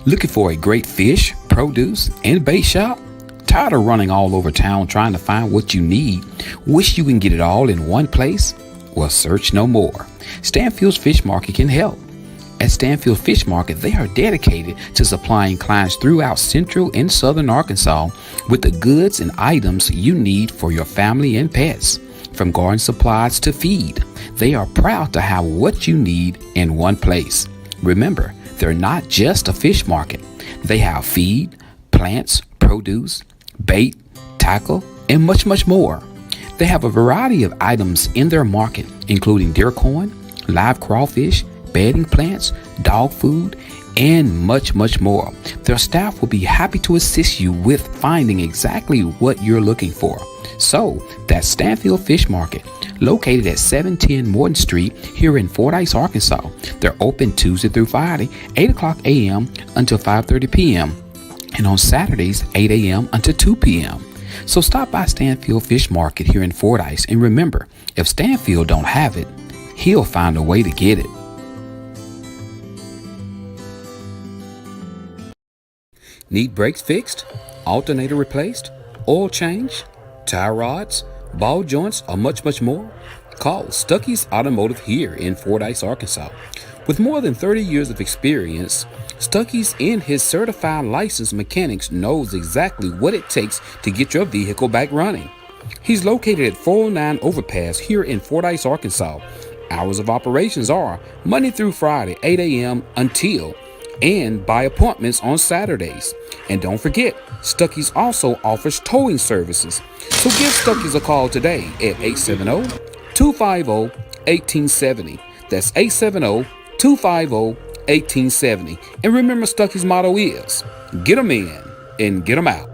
Looking for a great fish, produce, and bait shop? Tired of running all over town trying to find what you need? Wish you can get it all in one place? Well, search no more. Stanfield's Fish Market can help. At Stanfield Fish Market, they are dedicated to supplying clients throughout central and southern Arkansas with the goods and items you need for your family and pets. From garden supplies to feed, they are proud to have what you need in one place. Remember, they're not just a fish market. They have feed, plants, produce, bait, tackle, and much, much more. They have a variety of items in their market, including deer corn, live crawfish, bedding plants, dog food, and much, much more. Their staff will be happy to assist you with finding exactly what you're looking for. So, that's Stanfield Fish Market, located at 710 Morton Street here in Fordyce, Arkansas. They're open Tuesday through Friday, 8 o'clock a.m. until 5:30 p.m. and on Saturdays, 8 a.m. until 2 p.m. So stop by Stanfield Fish Market here in Fordyce, and remember, if Stanfield don't have it, he'll find a way to get it. Need brakes fixed? Alternator replaced? Oil change? Tie rods? Ball joints? Or much, much more? Call Stuckey's Automotive here in Fordyce, Arkansas. With more than 30 years of experience, Stuckey's and his certified licensed mechanics knows exactly what it takes to get your vehicle back running. He's located at 409 Overpass here in Fordyce, Arkansas. Hours of operations are Monday through Friday, 8 a.m. until and by appointments on Saturdays. And don't forget, Stuckey's also offers towing services. So give Stuckey's a call today at 870-250-1870. That's 870-250-1870. And remember, Stuckey's motto is, get 'em in and get 'em out.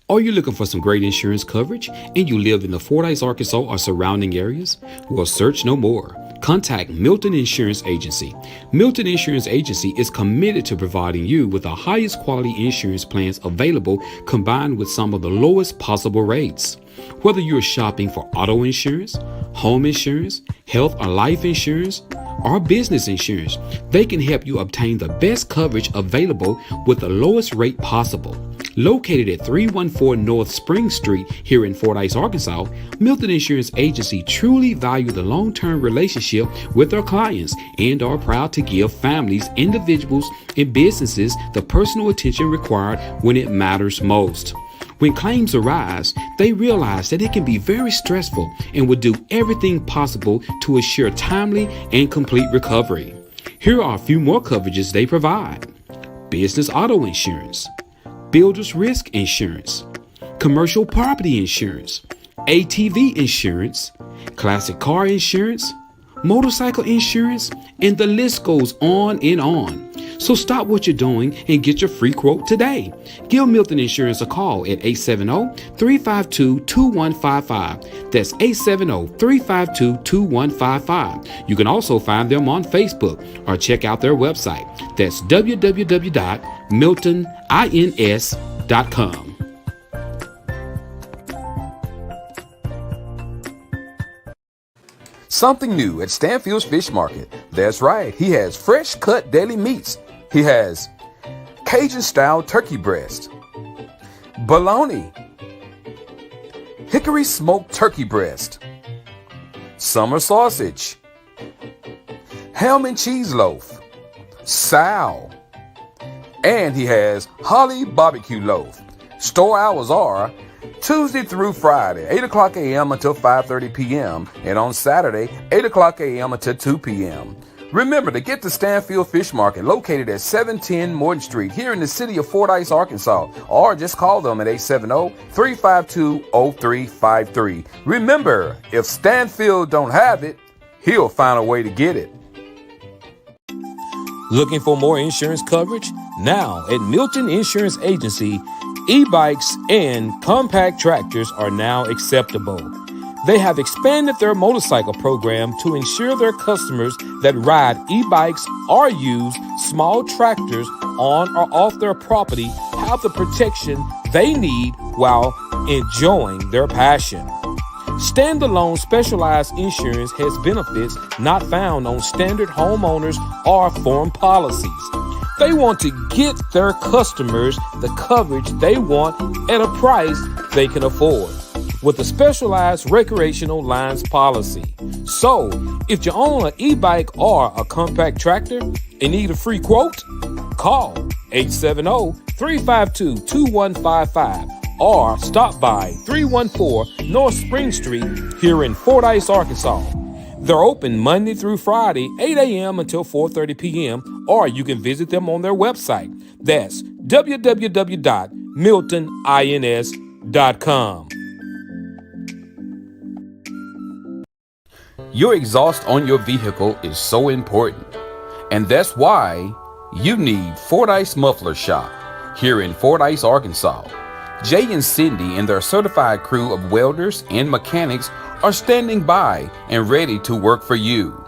Are you looking for some great insurance coverage and you live in the Fordyce, Arkansas or surrounding areas? Well, search no more. Contact Milton Insurance Agency. Milton Insurance Agency is committed to providing you with the highest quality insurance plans available, combined with some of the lowest possible rates. Whether you're shopping for auto insurance, home insurance, health or life insurance, or business insurance, they can help you obtain the best coverage available with the lowest rate possible. Located at 314 North Spring Street here in Fordyce, Arkansas, Milton Insurance Agency truly value the long-term relationship with their clients and are proud to give families, individuals, and businesses the personal attention required when it matters most. When claims arise, they realize that it can be very stressful and will do everything possible to assure timely and complete recovery. Here are a few more coverages they provide: business auto insurance, builder's risk insurance, commercial property insurance, ATV insurance, classic car insurance, motorcycle insurance, and the list goes on and on. So stop what you're doing and get your free quote today. Give Milton Insurance a call at 870-352-2155. That's 870-352-2155. You can also find them on Facebook or check out their website. That's www.miltonins.com. Something new at Stanfield's Fish Market. That's right, he has fresh cut daily meats. He has Cajun style turkey breast, bologna, hickory smoked turkey breast, summer sausage, ham and cheese loaf, sow, and he has holly barbecue loaf. Store hours are Tuesday through Friday, 8 o'clock a.m. until 5:30 p.m. and on Saturday, 8 o'clock a.m. until 2 p.m. Remember to get to Stanfield Fish Market, located at 710 Morton Street here in the city of Fordyce, Arkansas, or just call them at 870-352-0353. Remember, if Stanfield don't have it, he'll find a way to get it. Looking for more insurance coverage? Now at Milton Insurance Agency, e-bikes and compact tractors are now acceptable. They have expanded their motorcycle program to ensure their customers that ride e-bikes or use small tractors on or off their property have the protection they need while enjoying their passion. Standalone specialized insurance has benefits not found on standard homeowners or form policies. They want to get their customers the coverage they want at a price they can afford with a specialized recreational lines policy. So, if you own an e-bike or a compact tractor and need a free quote, call 870-352-2155 or stop by 314 North Spring Street here in Fordyce, Arkansas. They're open Monday through Friday, 8 a.m. until 4:30 p.m., or you can visit them on their website. That's www.miltonins.com. Your exhaust on your vehicle is so important, and that's why you need Fordyce Muffler Shop here in Fordyce, Arkansas. Jay and Cindy and their certified crew of welders and mechanics are standing by and ready to work for you.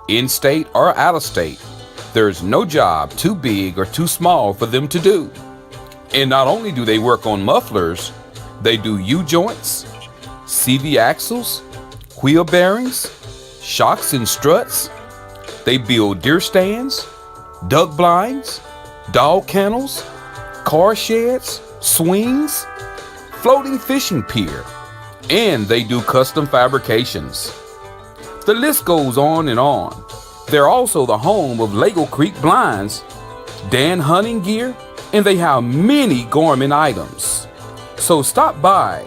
In-state or out-of-state, there's no job too big or too small for them to do. And not only do they work on mufflers, they do U-joints, CV axles, wheel bearings, shocks and struts. They build deer stands, duck blinds, dog kennels, car sheds, swings, floating fishing pier, and they do custom fabrications. The list goes on and on. They're also the home of Lego Creek Blinds, Dan Hunting Gear, and they have many Gorman items. So stop by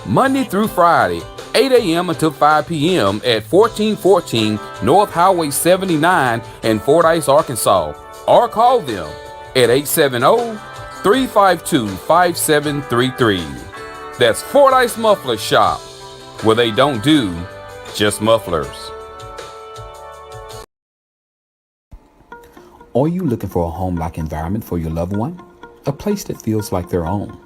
Monday through Friday, 8 a.m. until 5 p.m. at 1414 North Highway 79 in Fordyce, Arkansas, or call them at 870-352-5733. That's Fordyce Muffler Shop, where they don't do just mufflers. Are you looking for a home-like environment for your loved one? A place that feels like their own?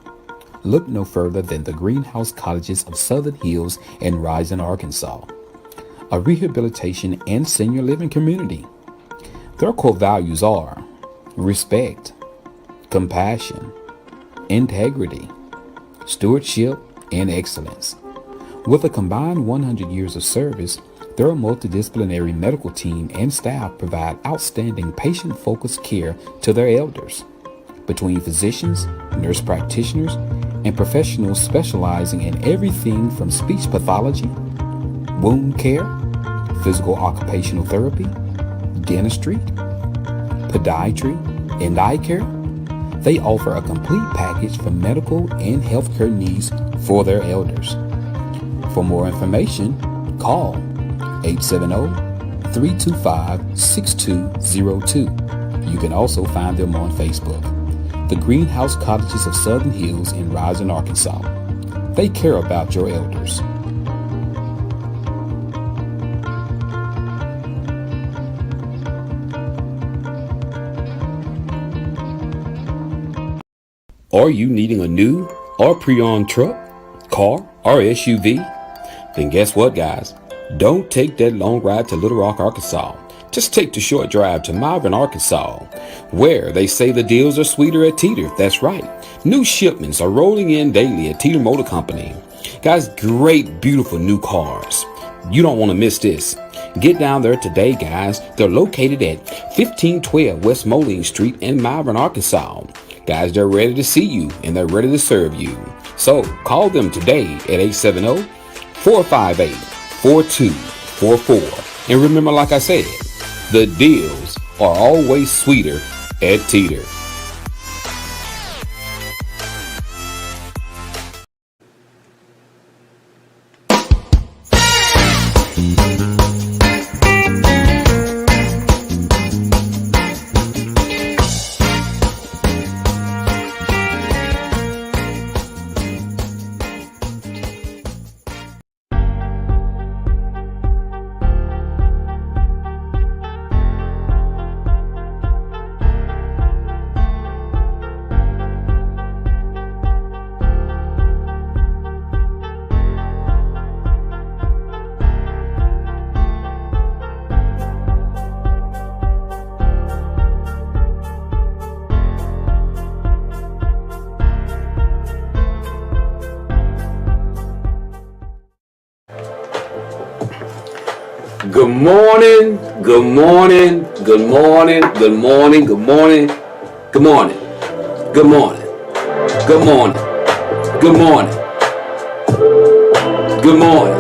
Look no further than the Greenhouse Cottages of Southern Hills in Rison, Arkansas, a rehabilitation and senior living community. Their core values are respect, compassion, integrity, stewardship, and excellence. With a combined 100 years of service, their multidisciplinary medical team and staff provide outstanding patient-focused care to their elders. Between physicians, nurse practitioners, and professionals specializing in everything from speech pathology, wound care, physical occupational therapy, dentistry, podiatry, and eye care, they offer a complete package for medical and healthcare needs for their elders. For more information, call 870-325-6202. You can also find them on Facebook. The Greenhouse Cottages of Southern Hills in Rison, Arkansas. They care about your elders. Are you needing a new or pre-owned truck, car, or SUV? Then guess what, guys? Don't take that long ride to Little Rock, Arkansas. Just take the short drive to Malvern, Arkansas, where they say the deals are sweeter at Teeter. That's right. New shipments are rolling in daily at Teeter Motor Company. Guys, great, beautiful new cars. You don't want to miss this. Get down there today, guys. They're located at 1512 West Moline Street in Malvern, Arkansas. Guys, they're ready to see you and they're ready to serve you. So call them today at 870-458-4244. And remember, like I said, the deals are always sweeter at Teeter. morning, good morning, good morning, good morning, good morning, good morning, good morning, good morning, good morning, good morning,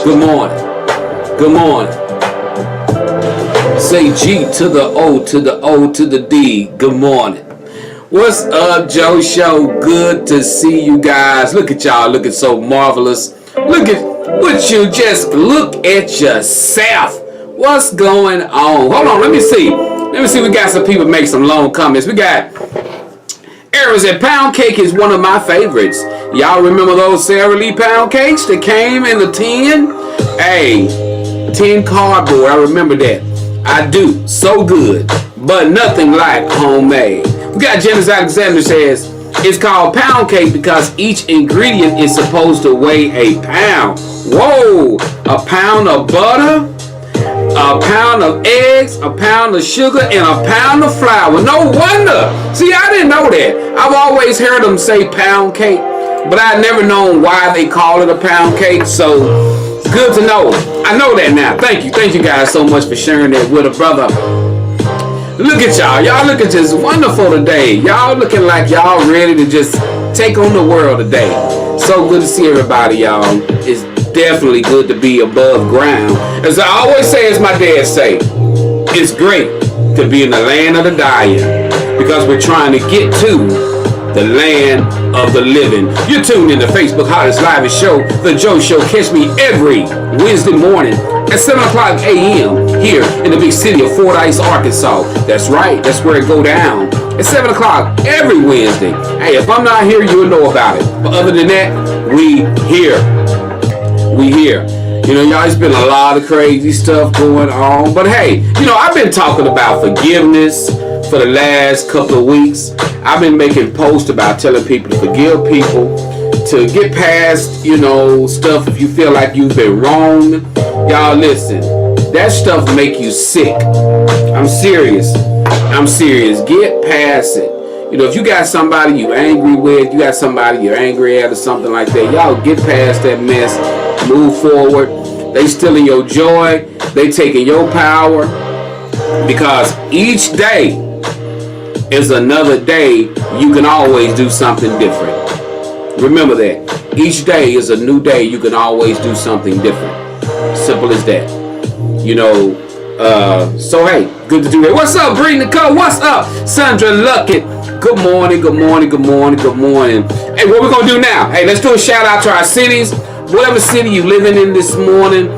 good morning, good morning. Say G to the O to the O to the D. Good morning. What's up, Joe Show? Good to see you guys. Look at y'all looking so marvelous. Look at what you just look at yourself. What's going on? Hold on, let me see. We got some people make some long comments. We got Aaron said pound cake is one of my favorites. Y'all remember those Sara Lee pound cakes that came in the tin? Hey, tin cardboard. I remember that. I do. So good. But nothing like homemade. We got Janice Alexander says it's called pound cake because each ingredient is supposed to weigh a pound. Whoa! A pound of butter, a pound of eggs, a pound of sugar, and a pound of flour. No wonder. See, I didn't know that. I've always heard them say pound cake, but I never known why they call it a pound cake. So good to know. I know that now. Thank you. Thank you guys so much for sharing that with a brother. Look at y'all. Y'all looking just wonderful today. Y'all looking like y'all ready to just take on the world today. So good to see everybody, y'all. It's definitely good to be above ground. As I always say, as my dad say, it's great to be in the land of the dying because we're trying to get to the land of the living. You're tuned in to Facebook Hottest Live Show, The Joe Show. Catch me every Wednesday morning at 7 o'clock a.m. here in the big city of Fordyce, Arkansas. That's right. That's where it go down. At 7 o'clock every Wednesday. Hey, if I'm not here, you'll know about it. But other than that, we here. We here. You know, y'all, it's been a lot of crazy stuff going on. But hey, you know, I've been talking about forgiveness for the last couple of weeks. I've been making posts about telling people to forgive people, to get past, you know, stuff if you feel like you've been wrong. Y'all listen, that stuff make you sick. I'm serious. Get past it. You know, if you got somebody you angry with, you got somebody you're angry at or something like that, y'all get past that mess, move forward. They stealing your joy. They taking your power. Because each day is another day. You can always do something different. Remember that. Each day is a new day. You can always do something different. Simple as that. You know, so hey, good to do that. What's up, Bree Nicole? What's up, Sandra Luckett? Good morning, good morning, good morning, good morning. Hey, what we gonna do now? Hey, let's do a shout out to our cities. Whatever city you living in this morning,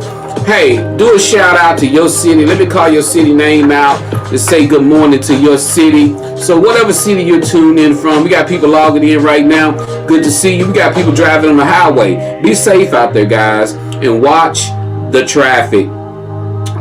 hey, do a shout out to your city. Let me call your city name out to say good morning to your city. So whatever city you're tuned in from, we got people logging in right now. Good to see you. We got people driving on the highway. Be safe out there, guys, and watch the traffic.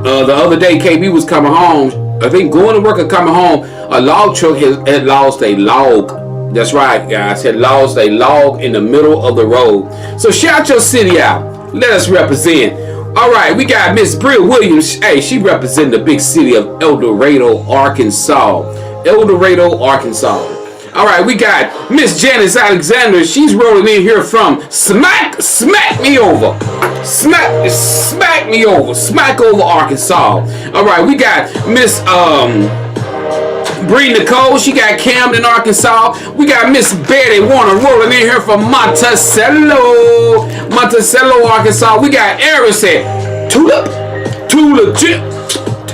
The other day, KB was coming home. I think going to work or coming home, a log truck had lost a log. That's right, guys. Had lost a log in the middle of the road. So shout your city out. Let us represent. All right, we got Miss Brill Williams. Hey, she represents the big city of El Dorado, Arkansas. El Dorado, Arkansas. All right, we got Miss Janice Alexander. She's rolling in here from Smack Me Over. Smack Me Over. Smack Over, Arkansas. All right, we got Miss Bree Nicole. She got Camden, Arkansas. We got Miss Betty Warner rolling in here from Monticello, Arkansas. We got Harrison Tulip.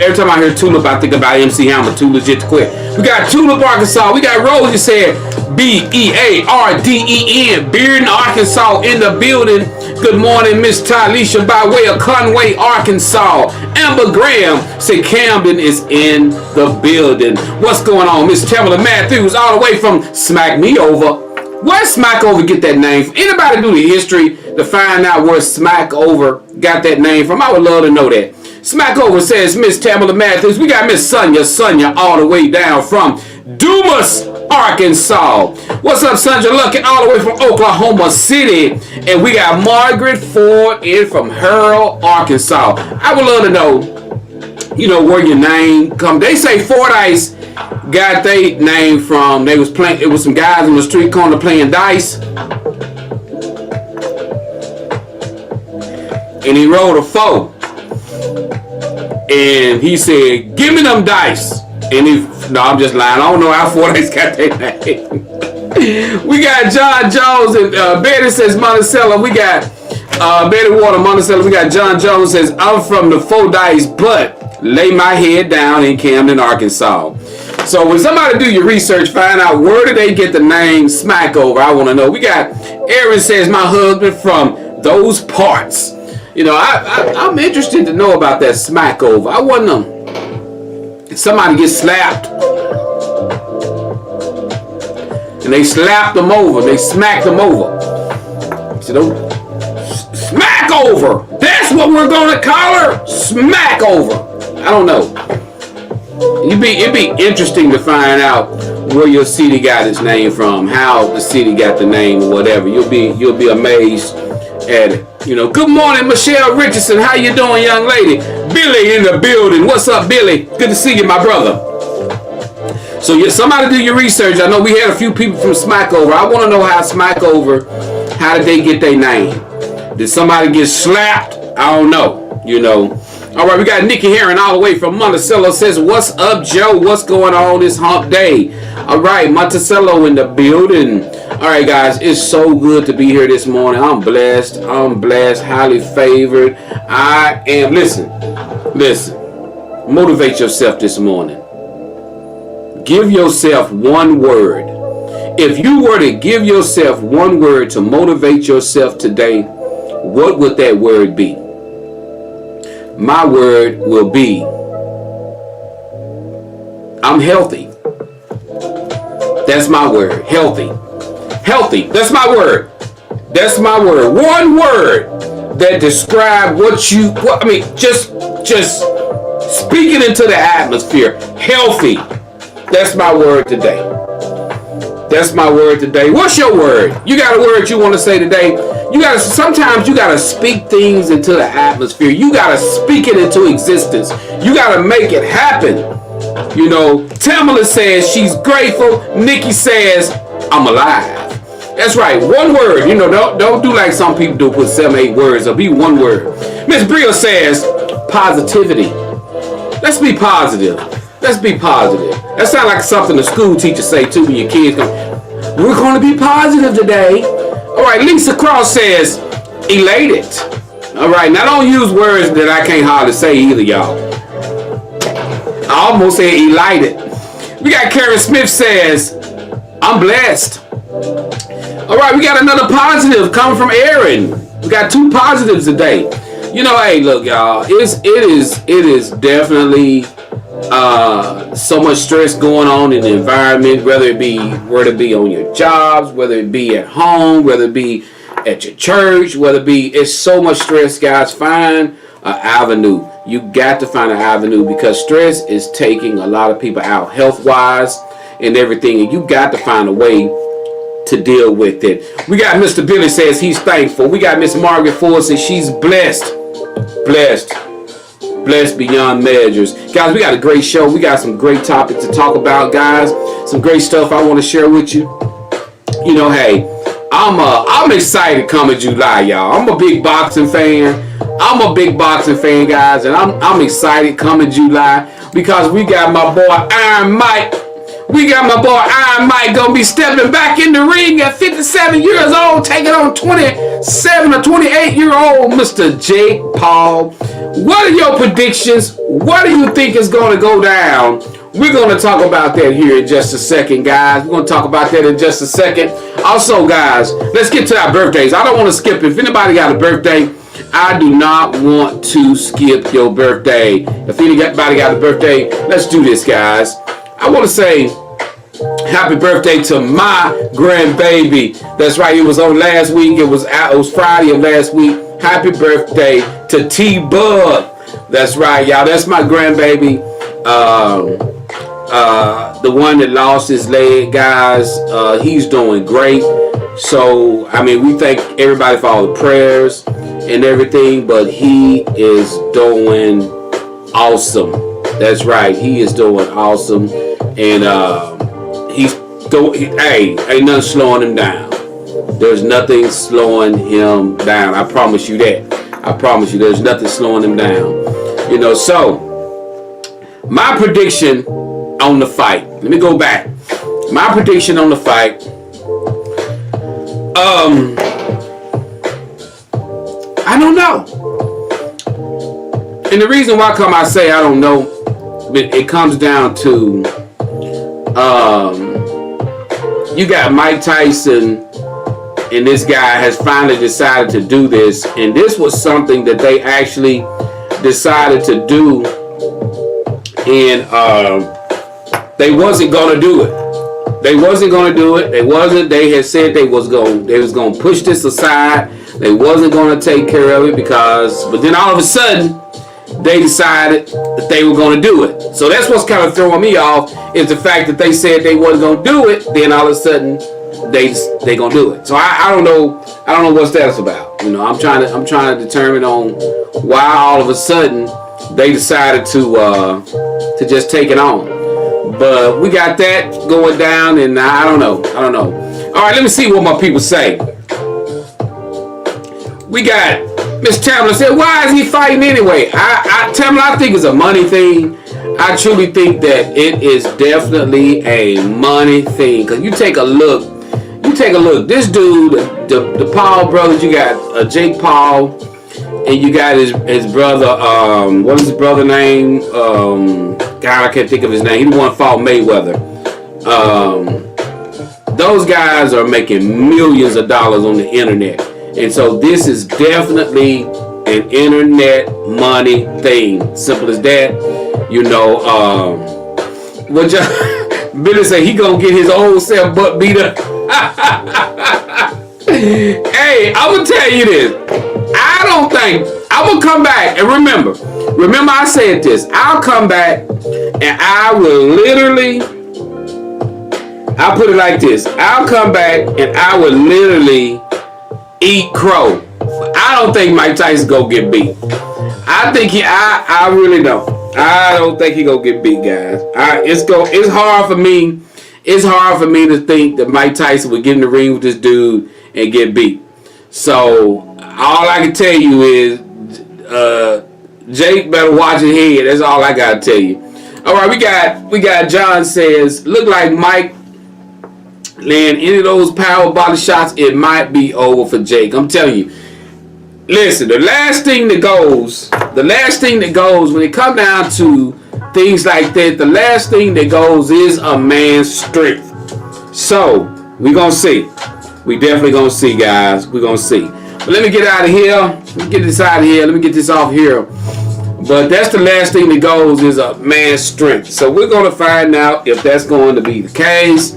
Every time I hear Tulip, I think about MC Hammer. Too legit to quit. We got Tulip, Arkansas. We got Rosie said Bearden, Bearden, Arkansas in the building. Good morning, Miss Talisha by way of Conway, Arkansas. Amber Graham said Camden is in the building. What's going on? Miss Tamala Matthews all the way from Smack Me Over. Where Smack Over get that name from? Anybody do the history to find out where Smack Over got that name from? I would love to know that. Smack Over says Miss Tamala Matthews. We got Miss Sonia all the way down from Dumas, Arkansas. What's up, Sandra Luckett all the way from Oklahoma City. And we got Margaret Ford in from Hurl, Arkansas. I would love to know, you know, where your name come. They say Fordyce got their name from, they was playing, it was some guys on the street corner playing dice. And he rolled a 4. And he said, give me them dice. And no, I'm just lying. I don't know how Fordyce got that name. We got John Jones and Betty says Monticello. We got Betty Water Monticello. We got John Jones says, I'm from the Fordyce, but lay my head down in Camden, Arkansas. So when somebody do your research, find out where did they get the name Smackover. I want to know. We got Aaron says, my husband from those parts. You know, I'm interested to know about that Smackover. I want them. Somebody gets slapped. And they slapped them over. They smacked them over. So smack over. That's what we're going to call her. Smack over. I don't know. It'd be interesting to find out where your city got its name from, how the city got the name or whatever. You'll be amazed at it. You know, good morning, Michelle Richardson. How you doing, young lady? Billy in the building. What's up, Billy? Good to see you, my brother. So somebody do your research. I know we had a few people from Smackover. I want to know how Smackover, how did they get their name? Did somebody get slapped? I don't know. You know. All right, we got Nikki Herring all the way from Monticello says, what's up, Joe? What's going on this hump day? All right, Monticello in the building. All right, guys, it's so good to be here this morning. I'm blessed, highly favored. I am, listen, motivate yourself this morning. Give yourself one word. If you were to give yourself one word to motivate yourself today, what would that word be? My word will be, I'm healthy. That's my word. Healthy. Healthy. That's my word. That's my word. One word that describes just speaking into the atmosphere. Healthy. That's my word today. That's my word today. What's your word? You got a word you want to say today? Sometimes you gotta speak things into the atmosphere. You gotta speak it into existence. You gotta make it happen. You know, Tamala says she's grateful. Nikki says, I'm alive. That's right, one word. You know, don't do like some people do, put 7, 8 words. It'll be one word. Miss Bria says, positivity. Let's be positive. Let's be positive. That sounds like something the school teachers say too when your kids come. We're going to be positive today. All right, Lisa Cross says, elated. All right, now don't use words that I can't hardly say either, y'all. I almost said elated. We got Karen Smith says, I'm blessed. All right, we got another positive coming from Aaron. We got 2 positives today. You know, hey, look, y'all, it is definitely so much stress going on in the environment, whether it be on your jobs, whether it be at home, whether it be at your church, it's so much stress, guys. Find an avenue. You got to find an avenue because stress is taking a lot of people out health-wise and everything, and you got to find a way to deal with it. We got Mr. Billy says he's thankful. We got Miss Margaret Ford says she's blessed beyond measures. Guys, we got a great show. We got some great topics to talk about, guys. Some great stuff I want to share with you. You know, hey, I'm excited coming July, y'all. I'm a big boxing fan. Guys, and I'm excited coming July because we got my boy Iron Mike. Gonna be stepping back in the ring at 57 years old, taking on 27 or 28-year-old Mr. Jake Paul. What are your predictions? What do you think is going to go down? We're going to talk about that here in just a second, guys. We're going to talk about that in just a second. Also, guys, let's get to our birthdays. I don't want to skip. If anybody got a birthday, I do not want to skip your birthday. If anybody got a birthday, let's do this, guys. I want to say happy birthday to my grandbaby. That's right. It was on last week. It was Friday of last week. Happy birthday to T-Bug. That's right, y'all. That's my grandbaby. The one that lost his leg, guys. He's doing great. So, I mean, we thank everybody for all the prayers and everything, but he is doing awesome. That's right. He is doing awesome. And ain't nothing slowing him down. There's nothing slowing him down. I promise you that. I promise you there's nothing slowing him down. You know, so My prediction on the fight. Let me go back. My prediction on the fight. I don't know. And the reason why I say I don't know, it comes down to you got Mike Tyson, and this guy has finally decided to do this, and this was something that they actually decided to do, and they wasn't gonna do it. They wasn't gonna do it. They had said they was gonna push this aside. They wasn't gonna take care of it but then all of a sudden they decided that they were going to do it. So that's what's kind of throwing me off, is the fact that they said they wasn't going to do it, then all of a sudden they going to do it. So I don't know what that's about. You know, I'm trying to determine on why all of a sudden they decided to just take it on. But we got that going down, and I don't know. All right, let me see what my people say. We got Miss Tamla said, why is he fighting anyway? Tamla, I think it's a money thing. I truly think that it is definitely a money thing. Because you take a look. This dude, the Paul brothers, you got Jake Paul, and you got his brother, what is his brother name? God, I can't think of his name. He the one who fought Mayweather. Those guys are making millions of dollars on the internet. And so this is definitely an internet money thing. Simple as that. You know, what Billy say, he gonna get his old self butt beat up. Hey, I will tell you this. I'm gonna come back and remember I said this. I'll come back and I will literally, I'll put it like this. I'll come back and I will literally eat crow. I don't think Mike Tyson gonna get beat. I really don't. I don't think he gonna get beat, guys. It's hard for me. It's hard for me to think that Mike Tyson would get in the ring with this dude and get beat. So all I can tell you is, Jake better watch his head. That's all I gotta tell you. All right, we got John says, look like Mike land any of those power body shots, it might be over for Jake. I'm telling you. Listen, the last thing that goes when it comes down to things like that, the last thing that goes is a man's strength. So, we're going to see. We definitely going to see, guys. We're going to see. But let me get out of here. Let me get this out of here. Let me get this off here. But that's the last thing that goes is a man's strength. So, we're going to find out if that's going to be the case.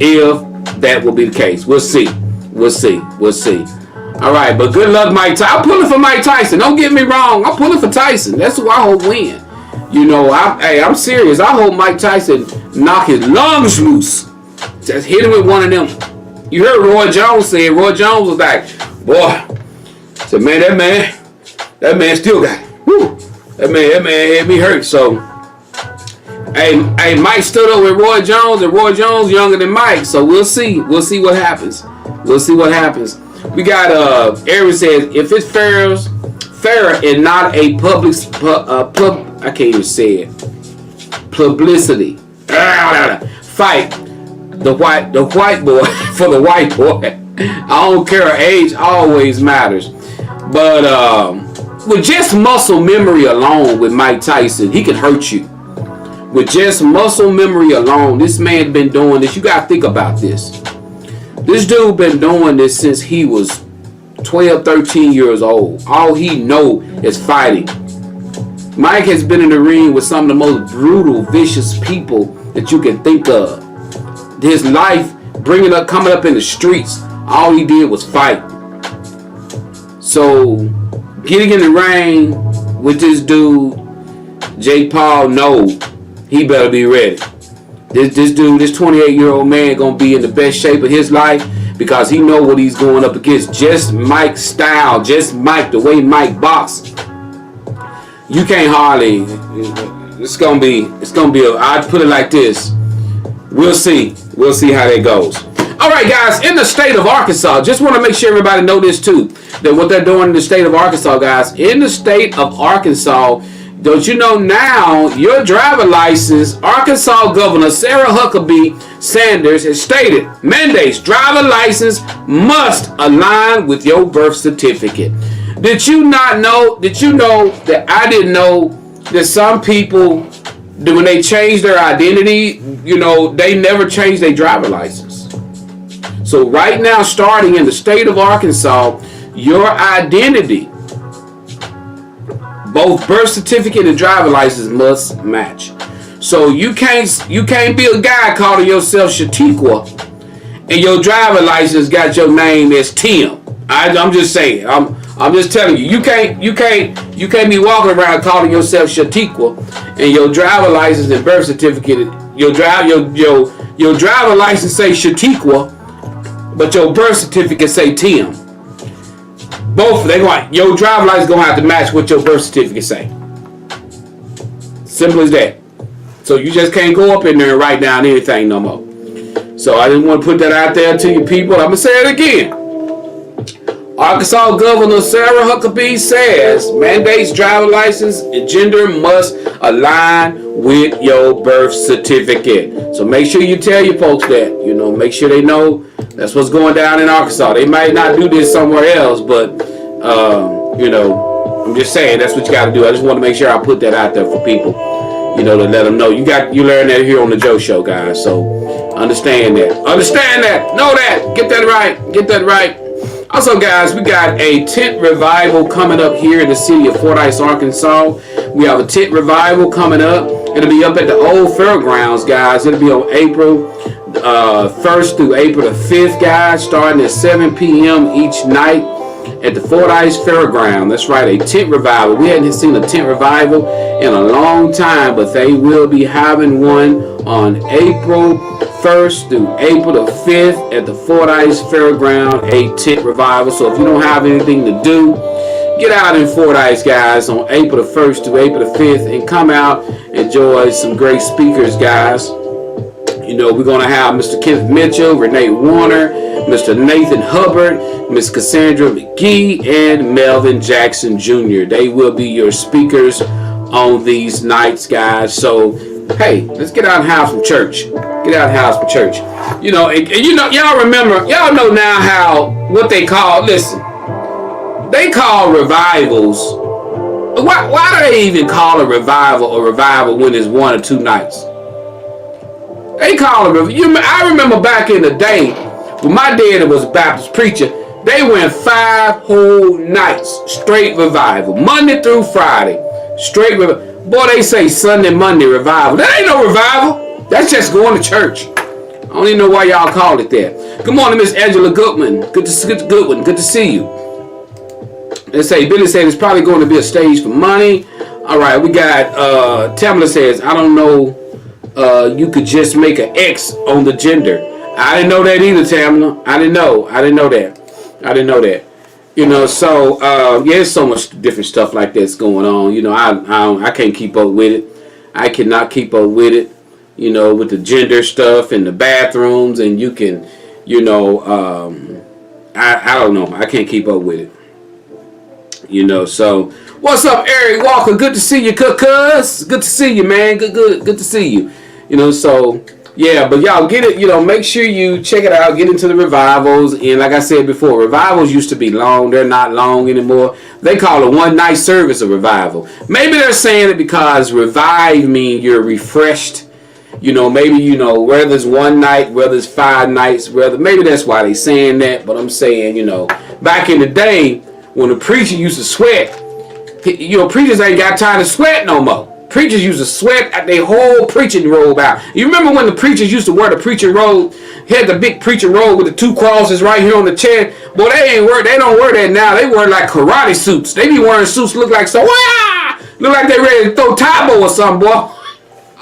If that will be the case. We'll see. All right, but good luck, Mike Tyson. I'm pulling for Mike Tyson. Don't get me wrong. I'm pulling for Tyson. That's who I hope win. You know, I'm serious. I hope Mike Tyson knock his lungs loose. Just hit him with one of them. You heard Roy Jones say it. Roy Jones was like, boy, said, man, that man still got it. Woo. That man had me hurt. So, hey, Mike stood up with Roy Jones, and Roy Jones younger than Mike. So we'll see. We'll see what happens. We got Aaron says, if it's fair and not a I can't even say it. Publicity. Fight the white boy for the white boy. I don't care. Age always matters. But with just muscle memory alone with Mike Tyson, he can hurt you. With just muscle memory alone, this man been doing this. You gotta think about this. This dude been doing this since he was 12, 13 years old. All he know is fighting. Mike has been in the ring with some of the most brutal, vicious people that you can think of. His life, coming up in the streets, all he did was fight. So, getting in the ring with this dude, Jake Paul, no, he better be ready. This dude, this 28-year-old man, gonna be in the best shape of his life because he know what he's going up against. Just Mike's style, just Mike, the way Mike box. You can't hardly. It's gonna be. I'd put it like this. We'll see how that goes. All right, guys. In the state of Arkansas, just want to make sure everybody know this too. That what they're doing in the state of Arkansas, guys. In the state of Arkansas, Don't you know now your driver license, Arkansas Governor Sarah Huckabee Sanders has stated, mandates driver license must align with your birth certificate. Did you not know, did you know that I didn't know that some people, when they change their identity, they never change their driver license. So right now, starting in the state of Arkansas, your identity, both birth certificate and driver license, must match. So you can't be a guy calling yourself Shatiqua and your driver license got your name as Tim. I'm just saying. I'm just telling you. You can't be walking around calling yourself Shatiqua and your driver license and birth certificate, your driver license say Shatiqua, but your birth certificate say Tim. Both your driver license gonna have to match what your birth certificate say. Simple as that. So you just can't go up in there and write down anything no more. So I just want to put that out there to you people. I'm gonna say it again. Arkansas Governor Sarah Huckabee says mandates driver license and gender must align with your birth certificate. So make sure you tell your folks that. Make sure they know that's what's going down in Arkansas. They might not do this somewhere else, but I'm just saying that's what you got to do. I just want to make sure I put that out there for people, to let them know. You learn that here on the Joe Show, guys. So understand that. Know that. Get that right. Also, guys, we got a tent revival coming up here in the city of Fordyce, Arkansas. We have a tent revival coming up. It'll be up at the old fairgrounds, guys. It'll be on April 1st through April the 5th, guys, starting at 7 p.m. each night at the Fordyce Fairground. That's right, a tent revival. We hadn't seen a tent revival in a long time, but they will be having one on April 1st through April the 5th at the Fordyce Fairground, a tent revival. So if you don't have anything to do, get out in Fordyce, guys, on April the 1st to April the 5th and come out, enjoy some great speakers, guys. We're going to have Mr. Kenneth Mitchell, Renee Warner, Mr. Nathan Hubbard, Miss Cassandra McGee, and Melvin Jackson Jr. They will be your speakers on these nights, guys. So, hey, let's get out and have some church. Y'all remember, y'all know now what they call, listen, they call revivals. Why do they even call a revival when it's 1 or 2 nights? They call it. I remember back in the day when my daddy was a Baptist preacher, they went 5 whole nights straight revival, Monday through Friday, straight revival. Boy, they say Sunday, Monday revival. That ain't no revival. That's just going to church. I don't even know why y'all call it that. Good morning, Miss Angela Goodman. Good to see you. They say Billy said it's probably going to be a stage for money. All right, we got Tamala says I don't know. You could just make an X on the gender. I didn't know that either, Tamala. I didn't know that. So there's so much different stuff like that's going on. I can't keep up with it. I cannot keep up with it. With the gender stuff and the bathrooms, and you can, I don't know. I can't keep up with it. So what's up, Eric Walker? Good to see you, cuz. Good to see you, man. Good to see you. So yeah, but y'all get it. Make sure you check it out. Get into the revivals, and like I said before, revivals used to be long. They're not long anymore. They call a one-night service a revival. Maybe they're saying it because revive means you're refreshed. Maybe whether it's 1 night, whether it's 5 nights, maybe that's why they saying that. But I'm saying, back in the day when the preacher used to sweat. Preachers ain't got time to sweat no more. Preachers used to sweat at their whole preaching robe out. You remember when the preachers used to wear the preaching robe, had the big preaching robe with the 2 crosses right here on the chest? Boy, they don't wear that now. They wear like karate suits. They be wearing suits look like look like they ready to throw Tybo or something, boy.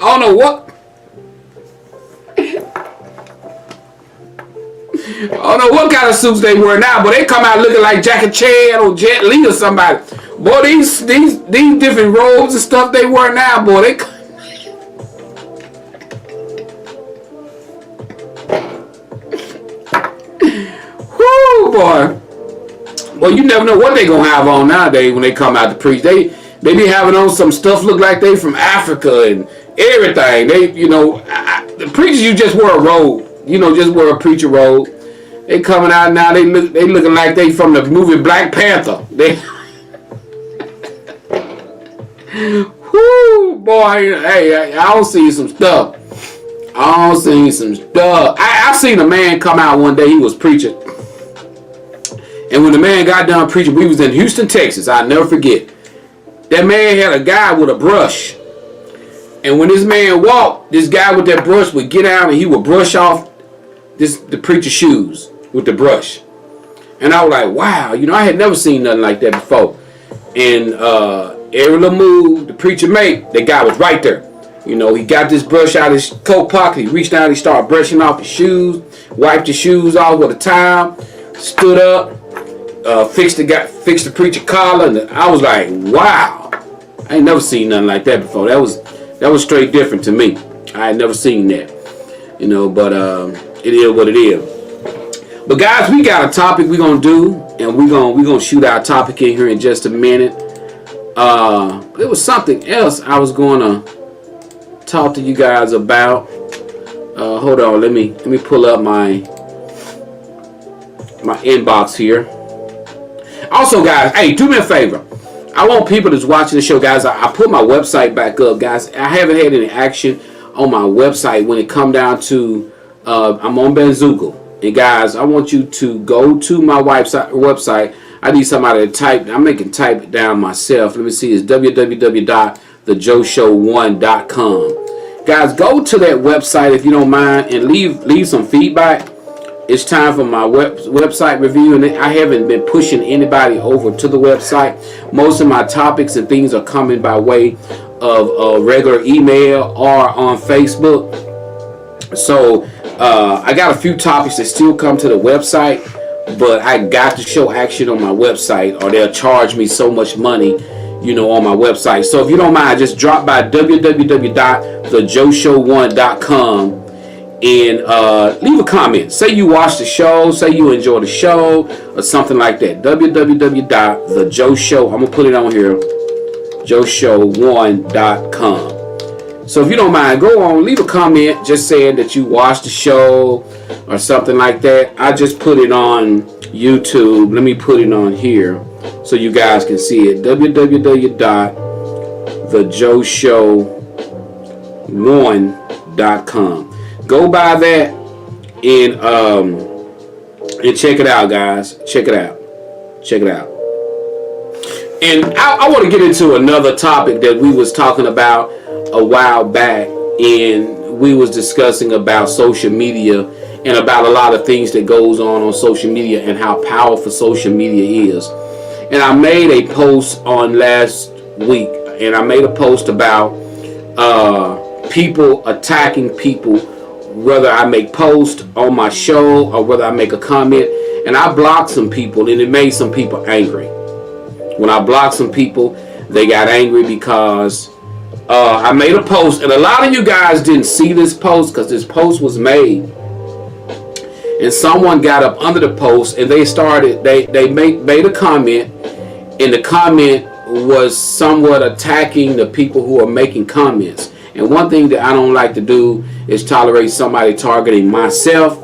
I don't know what. I don't know what kind of suits they wear now, but they come out looking like Jackie Chan or Jet Li or somebody. Boy, these different robes and stuff they wear now, boy, they. Whoo, boy. Well, you never know what they gonna have on nowadays when they come out to preach. They They be having on some stuff look like they from Africa and everything. They, the preachers, you just wear a robe. Just wear a preacher robe. They coming out now. They looking like they from the movie Black Panther. They, whoo, boy. Hey, I don't see some stuff. I seen a man come out one day. He was preaching. And when the man got done preaching, we was in Houston, Texas. I'll never forget. That man had a guy with a brush. And when this man walked, this guy with that brush would get out and he would brush off the preacher's shoes with the brush. And I was like, wow, I had never seen nothing like that before. And every little move the preacher made, that guy was right there. He got this brush out of his coat pocket. He reached down, he started brushing off his shoes, wiped his shoes off with a towel, stood up, fixed the preacher collar, and I was like, wow, I ain't never seen nothing like that before. That was straight different to me. I had never seen that, but it is what it is. But guys, we got a topic we're gonna do, and we're gonna shoot our topic in here in just a minute. There was something else I was gonna talk to you guys about. Hold on, let me pull up my inbox here. Also, guys, hey, do me a favor. I want people that's watching the show, guys. I put my website back up, guys. I haven't had any action on my website when it come down to I'm on Bandzoogle. And guys, I want you to go to my website. I need somebody to type. I'm making type it down myself. Let me see. It's www.thejoshow1.com. Guys, go to that website if you don't mind and leave some feedback. It's time for my website review, and I haven't been pushing anybody over to the website. Most of my topics and things are coming by way of regular email or on Facebook. So I got a few topics that still come to the website, but I got to show action on my website or they'll charge me so much money, on my website. So if you don't mind, just drop by www.thejoshow1.com and leave a comment. Say you watch the show, say you enjoy the show, or something like that. www.thejoshow, I'm going to put it on here, joshow1.com. So if you don't mind, go on, leave a comment just saying that you watched the show or something like that. I just put it on YouTube. Let me put it on here so you guys can see it. www.thejoshow1.com. Go by that and check it out, guys. Check it out. And I want to get into another topic that we was talking about a while back, and we was discussing about social media and about a lot of things that goes on social media and how powerful social media is. And I made a post on last week, and I made a post about people attacking people, whether I make post on my show or whether I make a comment. And I blocked some people, and it made some people angry. When I blocked some people, they got angry because I made a post, and a lot of you guys didn't see this post because this post was made, and someone got up under the post and they made a comment, and the comment was somewhat attacking the people who are making comments. And one thing that I don't like to do is tolerate somebody targeting myself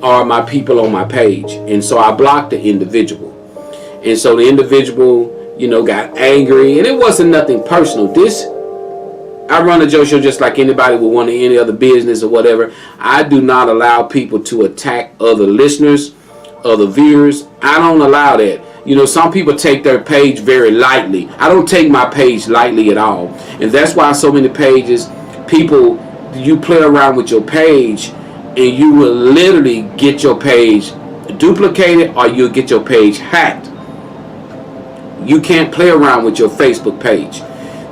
or my people on my page, and so I blocked the individual. And so the individual, got angry, and it wasn't nothing personal. I run a Joe Show just like anybody would want any other business or whatever. I do not allow people to attack other listeners, other viewers. I don't allow that. Some people take their page very lightly. I don't take my page lightly at all. And that's why so many pages, you play around with your page and you will literally get your page duplicated or you'll get your page hacked. You can't play around with your Facebook page.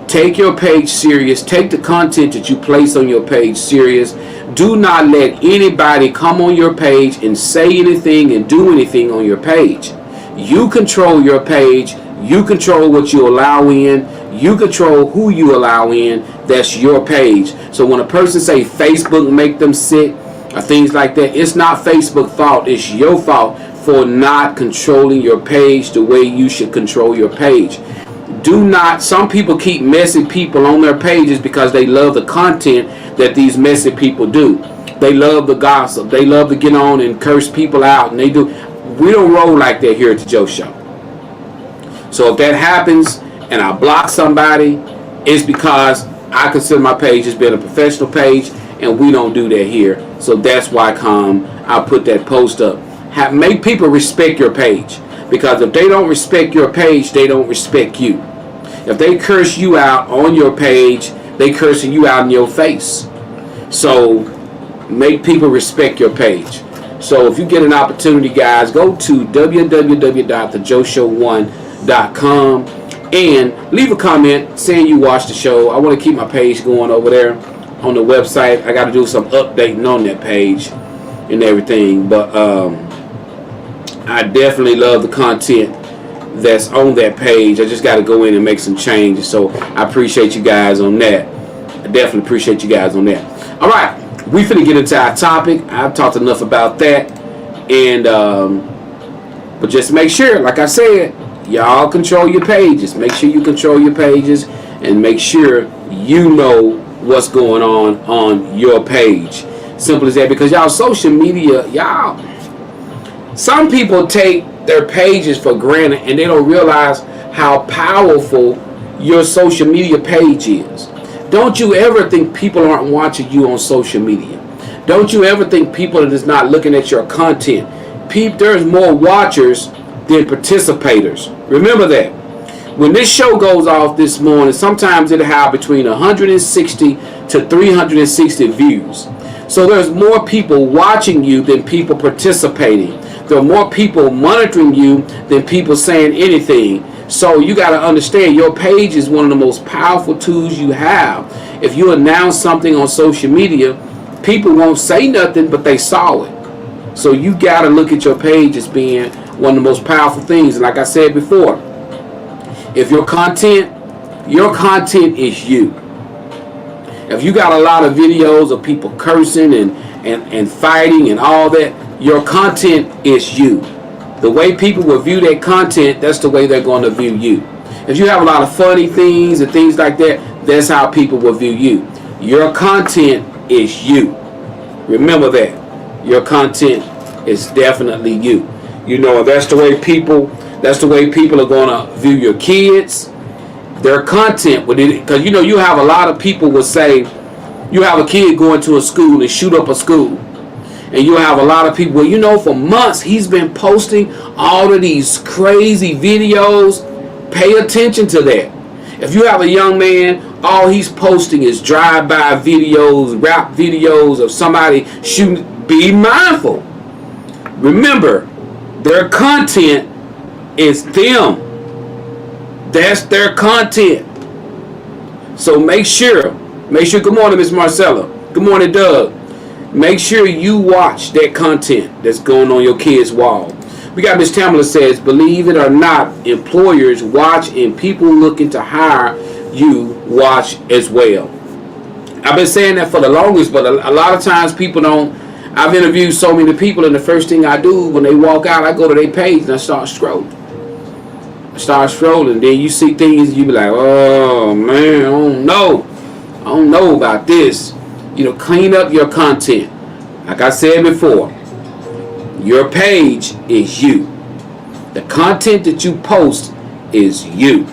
Take your page serious. Take the content that you place on your page serious. Do not let anybody come on your page and say anything and do anything on your page. You control your page. You control what you allow in. You control who you allow in. That's your page. So when a person say Facebook make them sick or things like that, it's not Facebook's fault. It's your fault for not controlling your page the way you should control your page. Do not, some people keep messy people on their pages because they love the content that these messy people do. They love the gossip. They love to get on and curse people out, and they do. We don't roll like that here at the Joe Show. So if that happens and I block somebody, it's because I consider my page as being a professional page, and we don't do that here. So that's why I put that post up. Make people respect your page, because if they don't respect your page, they don't respect you. If they curse you out on your page, they cursing you out in your face. So make people respect your page. So if you get an opportunity, guys, go to www.thejoeshow1.com and leave a comment saying you watched the show. I want to keep my page going over there on the website. I got to do some updating on that page and everything. But I definitely love the content that's on that page. I just got to go in and make some changes. So I appreciate you guys on that. I definitely appreciate you guys on that. All right. We finna get into our topic. I've talked enough about that. And but just make sure, like I said, y'all control your pages. Make sure you control your pages and make sure you know what's going on your page. Simple as that. Because y'all social media, some people take their pages for granted and they don't realize how powerful your social media page is. Don't you ever think people aren't watching you on social media. Don't you ever think people are just not looking at your content. There's more watchers than participators. Remember that. When this show goes off this morning, sometimes it'll have between 160 to 360 views. So there's more people watching you than people participating. There are more people monitoring you than people saying anything. So you got to understand, your page is one of the most powerful tools you have. If you announce something on social media, people won't say nothing, but they saw it. So you got to look at your page as being one of the most powerful things. And like I said before, if your content is you. If you got a lot of videos of people cursing and fighting and all that, your content is you. The way people will view that content, that's the way they're going to view you. If you have a lot of funny things and things like that, that's how people will view you. Your content is you. Remember that. Your content is definitely you. You know, that's the way people are going to view your kids. Their content, because you know, you have a lot of people will say, you have a kid going to a school and shoot up a school. And you have a lot of people, well, you know, for months he's been posting all of these crazy videos. Pay attention to that. If you have a young man, all he's posting is drive-by videos, rap videos of somebody shooting, be mindful. Remember, their content is them. That's their content. So make sure, good morning, Miss Marcella. Good morning, Doug. Make sure you watch that content that's going on your kid's wall. We got Miss Tamala says, believe it or not, employers watch and people looking to hire you watch as well. I've been saying that for the longest, but a lot of times people don't. I've interviewed so many people, and the first thing I do when they walk out, I go to their page and I start scrolling. Then you see things, you be like, oh man, I don't know about this. You know, clean up your content. Like I said before, your page is you. The content that you post is you.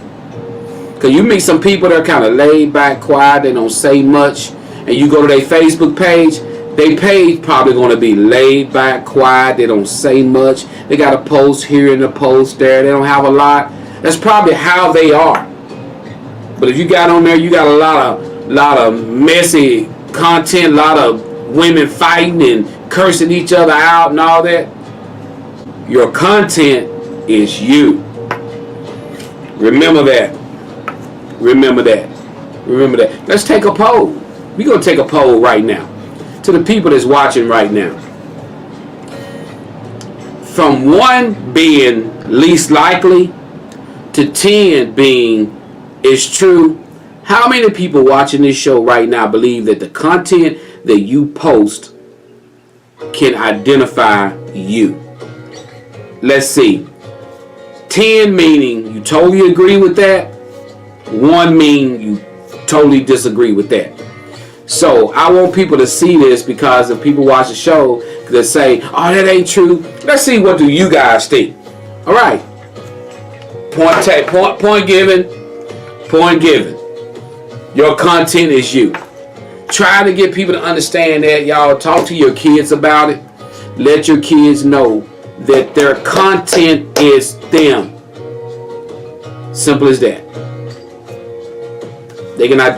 Because you meet some people that are kind of laid back, quiet, they don't say much, and you go to their Facebook page, their page probably going to be laid back, quiet, they don't say much, they got a post here and a post there, they don't have a lot. That's probably how they are. But if you got on there, you got a lot of messy content, a lot of women fighting and cursing each other out and all that. Your content is you. Remember that. Let's take a poll. We're going to take a poll right now to the people that's watching right now. From 1 being least likely to 10 being it's true, how many people watching this show right now believe that the content that you post can identify you? Let's see. 10 meaning you totally agree with that. one mean you totally disagree with that. So I want people to see this, because if people watch the show, they say, oh, that ain't true. Let's see, what do you guys think? All right. Point given. Your content is you. Try to get people to understand that, y'all. Talk to your kids about it. Let your kids know that their content is them. Simple as that.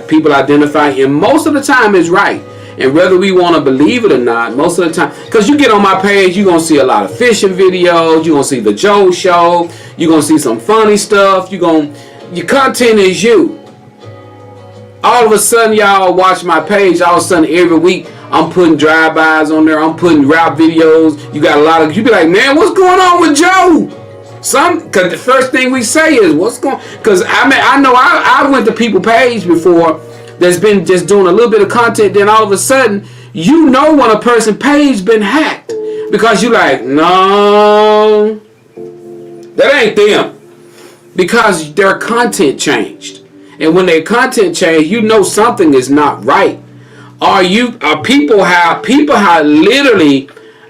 People identify, and most of the time is right. And whether we want to believe it or not, most of the time, because you get on my page, you're going to see a lot of fishing videos, you're going to see the Joe Show, you're going to see some funny stuff, your content is you. All of a sudden, y'all watch my page, all of a sudden every week, I'm putting drive-bys on there, I'm putting route videos, you be like, man, what's going on with Joe? Because the first thing we say is, because I know I went to people's page before that's been just doing a little bit of content, then all of a sudden, when a person's page been hacked. Because you like, no, that ain't them. Because their content changed. And when their content changed, something is not right. People have literally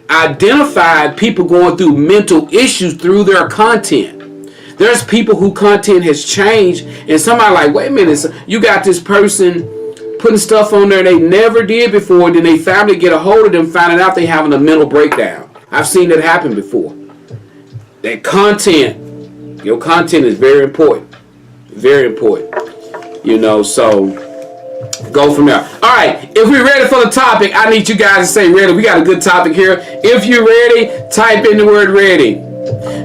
identified people going through mental issues through their content. There's people who content has changed, and somebody like, wait a minute, you got this person putting stuff on there they never did before, then they finally get a hold of them, finding out they having a mental breakdown. I've seen that happen before. That content, your content is very important. Very important. So go from there. All right, if we're ready for the topic, I need you guys to say ready. We got a good topic here. If you're ready, type in the word ready.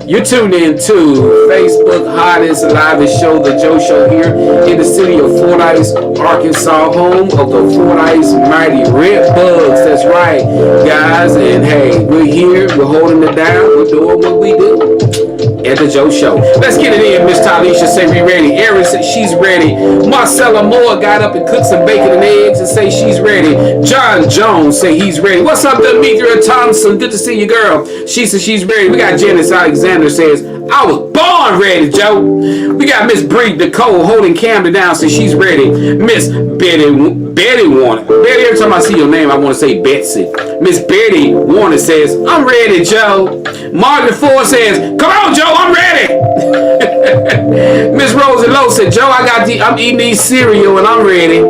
You're tuned in to Facebook hottest live show, The Joe Show, here in the city of Fordyce, Arkansas, home of the Fordyce Mighty Red Bugs. That's right, guys. And hey, we're here. We're holding it down. We're doing what we do at The Joe Show. Let's get it in. Miss Talisha say we ready. Erin said she's ready. Marcella Moore got up and cooked some bacon and eggs and say she's ready. John Jones say he's ready. What's up, Demetria Thompson? Good to see you, girl. She says she's ready. We got Janice Alexander says, I was born ready, Joe. We got Miss Bree Nicole holding Camden down, says she's ready. Miss Betty Warner. Betty, every time I see your name, I want to say Betsy. Miss Betty Warner says, I'm ready, Joe. Margaret Ford says, come on, Joe, I'm ready. Miss Rosie Lowe said, Joe, I'm eating these cereal and I'm ready.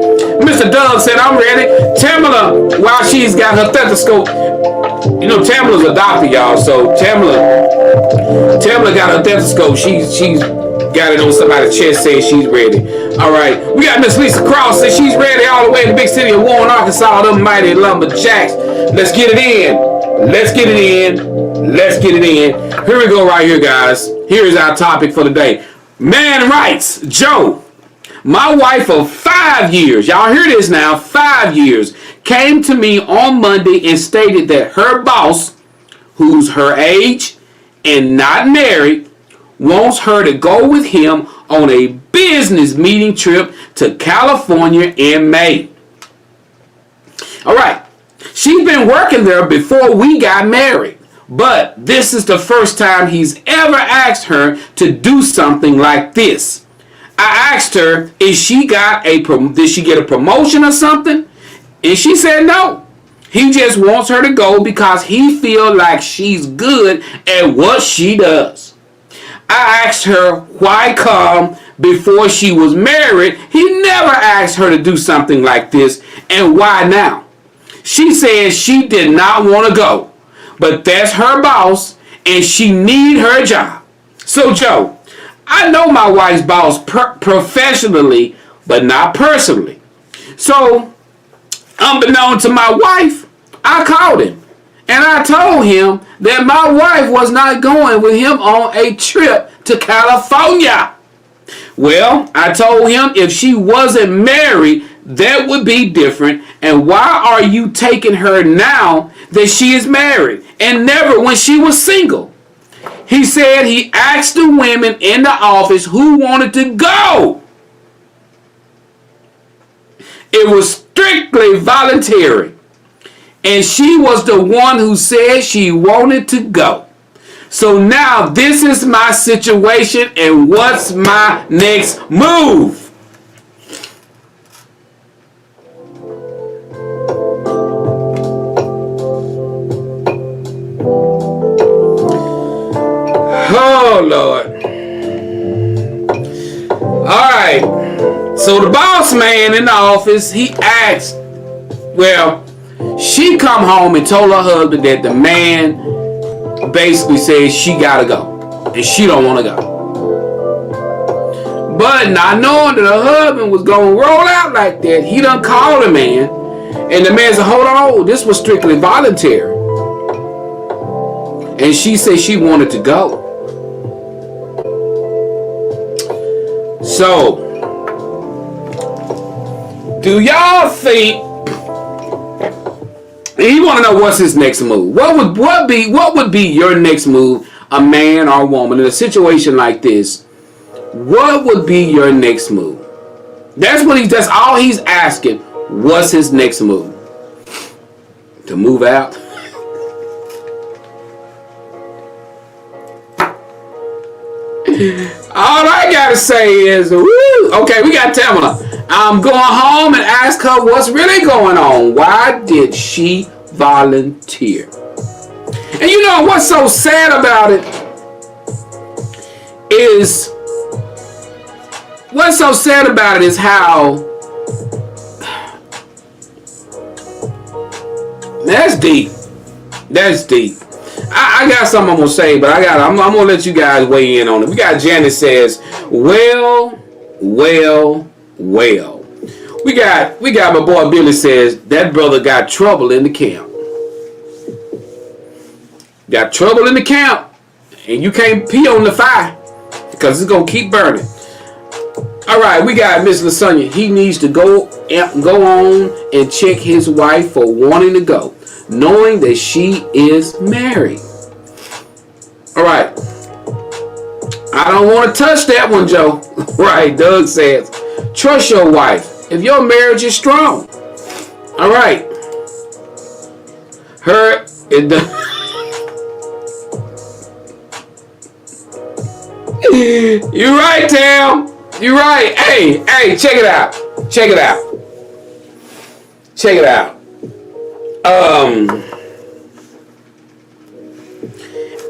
Mr. Doug said, I'm ready. Tamala, while she's got her stethoscope, Tamala's a doctor, y'all, so Tamala got her stethoscope. She's got it on somebody's chest, saying she's ready. All right, we got Miss Lisa Cross, says she's ready all the way in the big city of Warren, Arkansas, them mighty lumberjacks. Let's get it in. Let's get it in. Let's get it in. Here we go right here, guys. Here's our topic for the day. Man writes, Joe, my wife of 5 years, y'all hear this now, 5 years, came to me on Monday and stated that her boss, who's her age and not married, wants her to go with him on a business meeting trip to California in May. All right. She's been working there before we got married, but this is the first time he's ever asked her to do something like this. I asked her, did she get a promotion or something? And she said no. He just wants her to go because he feels like she's good at what she does. I asked her why come before she was married. He never asked her to do something like this, and why now? She said she did not want to go, but that's her boss and she need her job. So Joe, I know my wife's boss professionally, but not personally. So unbeknown to my wife, I called him and I told him that my wife was not going with him on a trip to California. Well, I told him if she wasn't married, that would be different. And why are you taking her now that she is married and never when she was single? He said he asked the women in the office who wanted to go. It was strictly voluntary. And she was the one who said she wanted to go. So now this is my situation and what's my next move? So the boss man in the office, he asked, well, she come home and told her husband that the man basically said she gotta go and she don't want to go. But not knowing that her husband was gonna roll out like that, he done called the man, and the man said, hold on, this was strictly voluntary. And she said she wanted to go. So, do y'all think, and you want to know what's his next move? What would be your next move, a man or a woman in a situation like this? What would be your next move? That's all he's asking. What's his next move? To move out? All I gotta say is, woo, okay, we got Tamala. I'm going home and ask her what's really going on. Why did she volunteer? And you know what's so sad about it is, how that's deep. That's deep. I got something I'm gonna say, but I'm gonna let you guys weigh in on it. We got Janet says, well. We got my boy Billy says that brother got trouble in the camp. Got trouble in the camp, and you can't pee on the fire because it's gonna keep burning. All right, we got Miss Lasagna. He needs to go on and check his wife for wanting to go, knowing that she is married. All right. I don't want to touch that one, Joe. Right, Doug says, trust your wife if your marriage is strong. All right. You're right, Tam. You're right. Hey, check it out.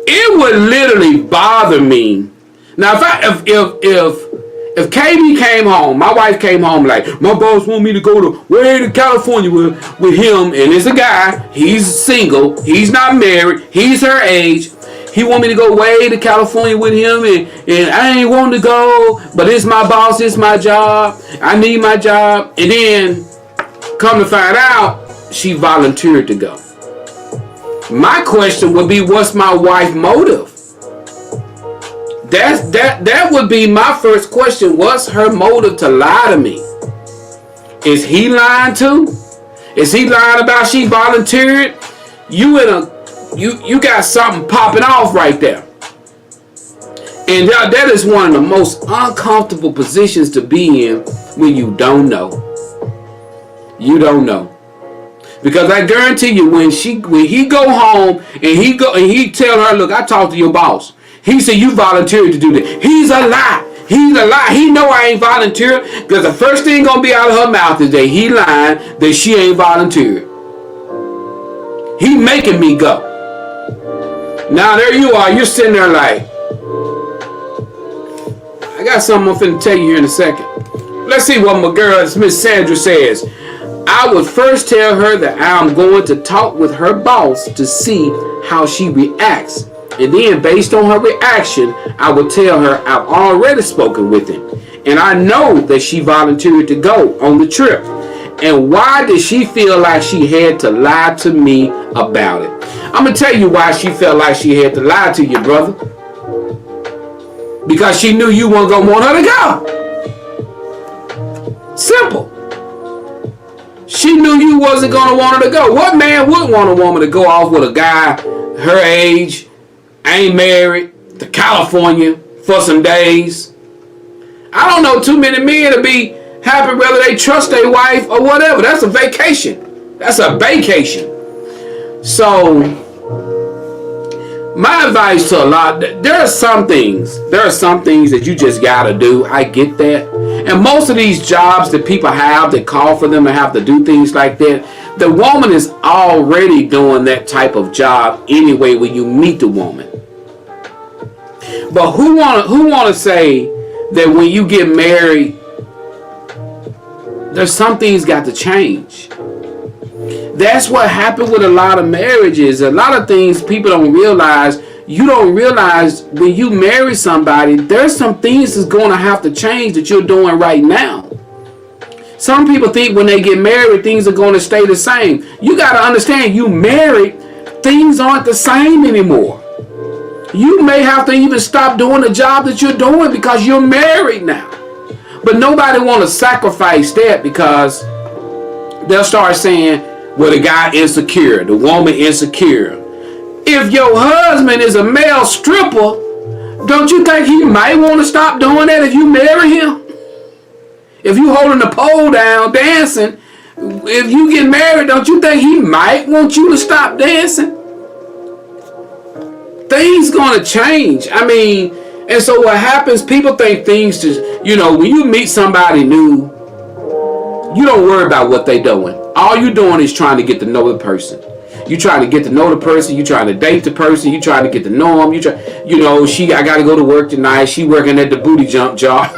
It would literally bother me. Now, if KB came home, my wife came home like, my boss want me to go way to California with him, and it's a guy, he's single, he's not married, he's her age. He want me to go way to California with him, and I ain't want to go, but it's my boss, it's my job, I need my job. And then, come to find out, she volunteered to go. My question would be, what's my wife's motive? That would be my first question. What's her motive to lie to me? Is he lying too? Is he lying about she volunteered? You got something popping off right there. And that is one of the most uncomfortable positions to be in when you don't know. You don't know. Because I guarantee you, when he go home and he tell her, look, I talked to your boss. He said you volunteered to do that. He's a lie. He know I ain't volunteered, because the first thing gonna be out of her mouth is that he lying, that she ain't volunteered. He making me go. Now there you are. You're sitting there like, I got something I'm finna tell you here in a second. Let's see what my girl Miss Sandra says. I would first tell her that I'm going to talk with her boss to see how she reacts. And then based on her reaction, I would tell her I've already spoken with him. And I know that she volunteered to go on the trip. And why did she feel like she had to lie to me about it? I'm going to tell you why she felt like she had to lie to you, brother. Because she knew you weren't going to want her to go. Simple. She knew you wasn't going to want her to go. What man would want a woman to go off with a guy her age, ain't married, to California for some days? I don't know too many men to be happy whether they trust their wife or whatever. That's a vacation. That's a vacation. So, my advice to a lot, there are some things that you just gotta do. I get that. And most of these jobs that people have that call for them and have to do things like that, the woman is already doing that type of job anyway when you meet the woman. But who wanna say that when you get married There's some things got to change. That's what happened with a lot of marriages. A lot of things people don't realize. You don't realize when you marry somebody, there's some things that's going to have to change that you're doing right now. Some people think when they get married, things are going to stay the same. You got to understand, you married, things aren't the same anymore. You may have to even stop doing the job that you're doing because you're married now. But nobody want to sacrifice that because they'll start saying, well, the guy insecure, the woman insecure. If your husband is a male stripper, don't you think he might want to stop doing that if you marry him? If you holding the pole down, dancing, if you get married, don't you think he might want you to stop dancing? Things gonna change. I mean, and so what happens, people think things just, when you meet somebody new, you don't worry about what they doing. All you doing is trying to get to know the person. You trying to get to know the person. You trying to date the person. You trying to get to know them. I got to go to work tonight. She working at the booty jump job.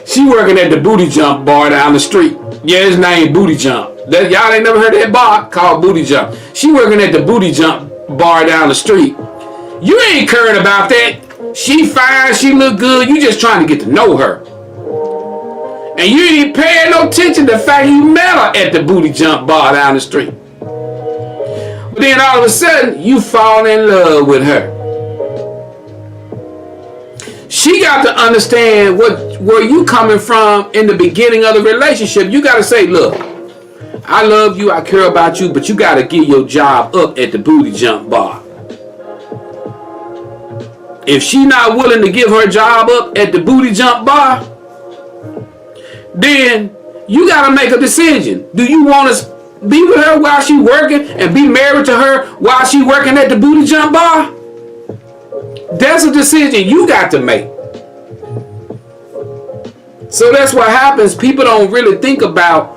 She working at the booty jump bar down the street. Yeah, his name Booty Jump. Y'all ain't never heard of that bar called Booty Jump. She working at the booty jump bar down the street. You ain't caring about that. She fine. She look good. You just trying to get to know her. And you ain't paying no attention to the fact you met her at the booty jump bar down the street. But then all of a sudden, you fall in love with her. She got to understand where you coming from in the beginning of the relationship. You got to say, look, I love you, I care about you, but you got to give your job up at the booty jump bar. If she not willing to give her job up at the booty jump bar, then you got to make a decision. Do you want to be with her while she working and be married to her while she working at the booty jump bar? That's a decision you got to make. So that's what happens. People don't think about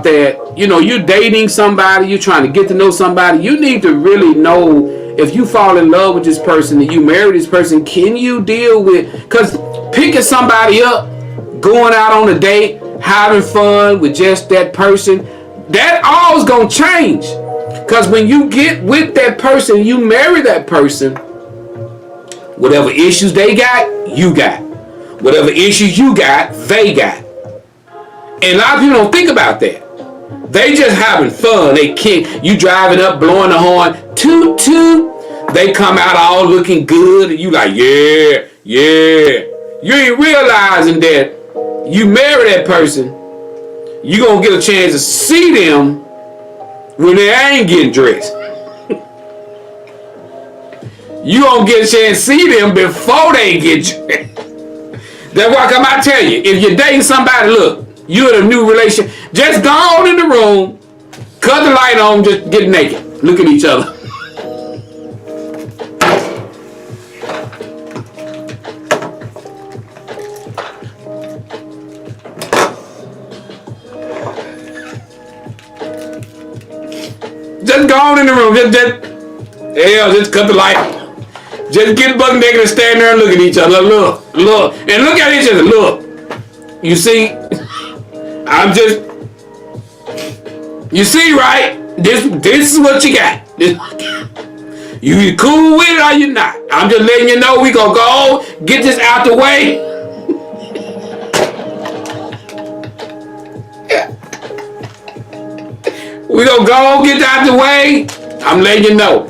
that. You're dating somebody, you're trying to get to know somebody. You need to really know if you fall in love with this person and you marry this person, can you deal with, because picking somebody up, going out on a date, having fun with just that person, that all's gonna change. Because when you get with that person, you marry that person, whatever issues they got, you got. Whatever issues you got, they got. And a lot of people don't think about that. They just having fun. They kick. You driving up, blowing the horn, toot toot. They come out all looking good, and you like, yeah. You ain't realizing that you marry that person, you gonna get a chance to see them when they ain't getting dressed. You gonna get a chance to see them before they get dressed. That's why I tell you, if you're dating somebody, look, you're in a new relationship, just go on in the room, cut the light on, just get naked, look at each other. Just go on in the room, just cut the light. Just get buck naked and stand there and look at each other. Look, and look at each other. Look, you see, you see, right? This is what you got. You cool with it or you not? I'm just letting you know we gonna go get this out the way. We gonna go get that out the way. I'm letting you know.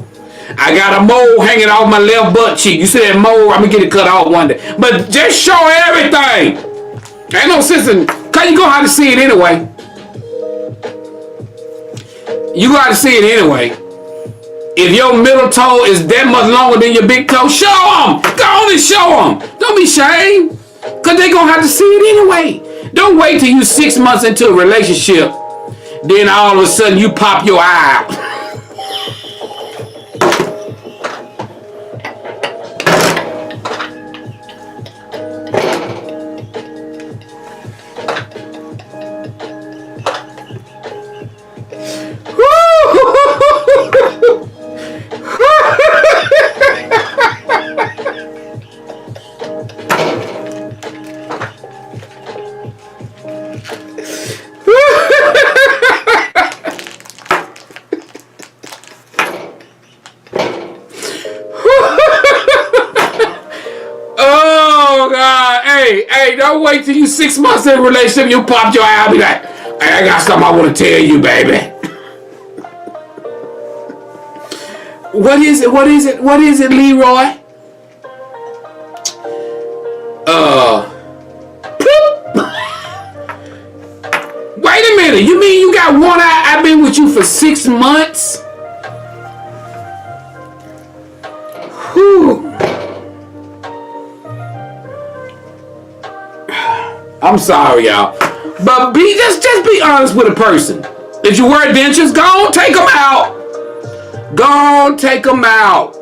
I got a mole hanging off my left butt cheek. You see that mole? I'm gonna get it cut off one day. But just show everything. Ain't no sense in, cause you gonna have to see it anyway. You gonna have to see it anyway. If your middle toe is that much longer than your big toe, show them. Go on and show them. Don't be ashamed. Cause they gonna have to see it anyway. Don't wait till you 6 months into a relationship. Then all of a sudden you pop your eye out. don't wait till you 6 months in a relationship. You pop your eye, be like, hey, I got something I want to tell you, baby. What is it? What is it? What is it, Leroy? Wait a minute. You mean you got one eye? I've been with you for 6 months? Whew. I'm sorry, y'all. But just be honest with a person. If you wear dentures, go on, take them out. Go on, take them out.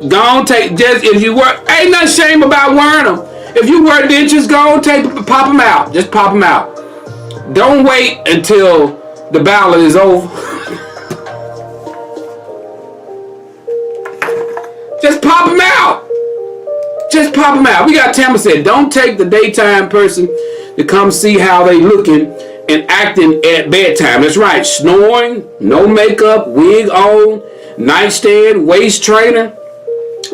Go on, if you wear, ain't nothing shame about wearing them. If you wear dentures, go on, pop them out. Just pop them out. Don't wait until the ballot is over. Just pop them out. Just pop them out. We got Tamara said, don't take the daytime person to come see how they looking and acting at bedtime. That's right. Snoring, no makeup, wig on, nightstand, waist trainer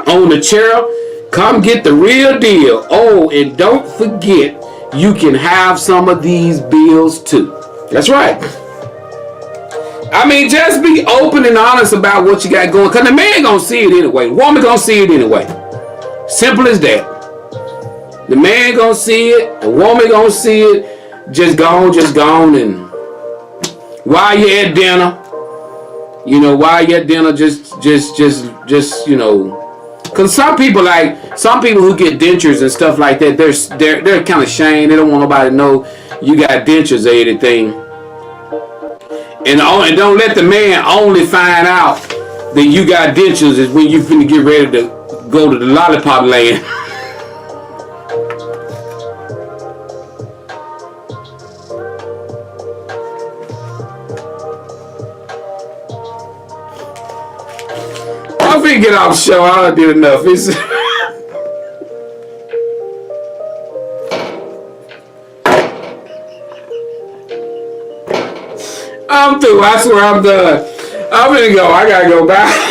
on the chair. Come get the real deal. Oh, and don't forget, you can have some of these bills too. That's right. I mean, just be open and honest about what you got going. Because the man gonna see it anyway. The woman gonna see it anyway. Simple as that. The man gonna see it. The woman gonna see it. Just go on. And while you're at dinner, just because some people who get dentures and stuff like that, they're kind of ashamed. They don't want nobody to know you got dentures or anything. And don't let the man only find out that you got dentures is when you finna get ready to go to the lollipop land. I'm finna get off the show. I done did enough. I'm through. I swear I'm done. I'm gonna go. I gotta go back.